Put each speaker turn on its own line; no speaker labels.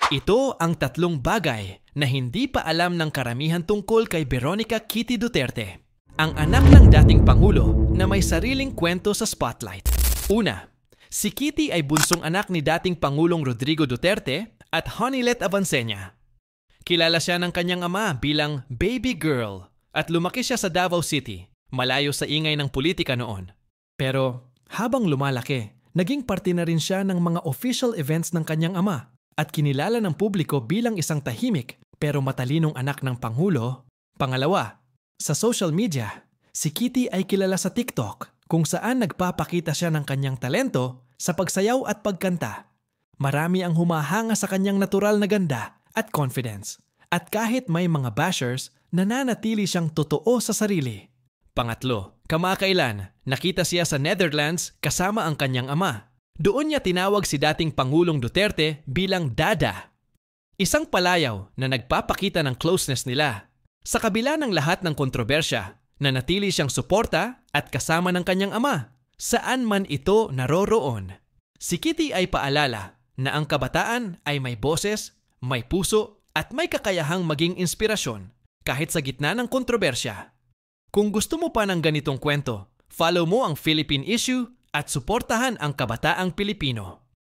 Ito ang 3 bagay na hindi pa alam ng karamihan tungkol kay Veronica Kitty Duterte, ang anak ng dating Pangulo na may sariling kwento sa spotlight. Una, si Kitty ay bunsong anak ni dating Pangulong Rodrigo Duterte at Honeylet Avancenia. Kilala siya ng kanyang ama bilang baby girl at lumaki siya sa Davao City, malayo sa ingay ng politika noon. Pero habang lumalaki, naging parte na rin siya ng mga official events ng kanyang ama at kinilala ng publiko bilang isang tahimik pero matalinong anak ng Pangulo. Pangalawa, sa social media, si Kitty ay kilala sa TikTok kung saan nagpapakita siya ng kanyang talento sa pagsayaw at pagkanta. Marami ang humahanga sa kanyang natural na ganda at confidence. At kahit may mga bashers, nananatili siyang totoo sa sarili. Pangatlo, kamakailan, nakita siya sa Netherlands kasama ang kanyang ama. Doon niya tinawag si dating Pangulong Duterte bilang Dada. Isang palayaw na nagpapakita ng closeness nila. Sa kabila ng lahat ng kontrobersya, nanatili siyang suporta at kasama ng kanyang ama, saan man ito naroroon. Si Kitty ay paalala na ang kabataan ay may boses, may puso at may kakayahang maging inspirasyon kahit sa gitna ng kontrobersya. Kung gusto mo pa ng ganitong kwento, follow mo ang Philippine Issue at suportahan ang kabataang Pilipino.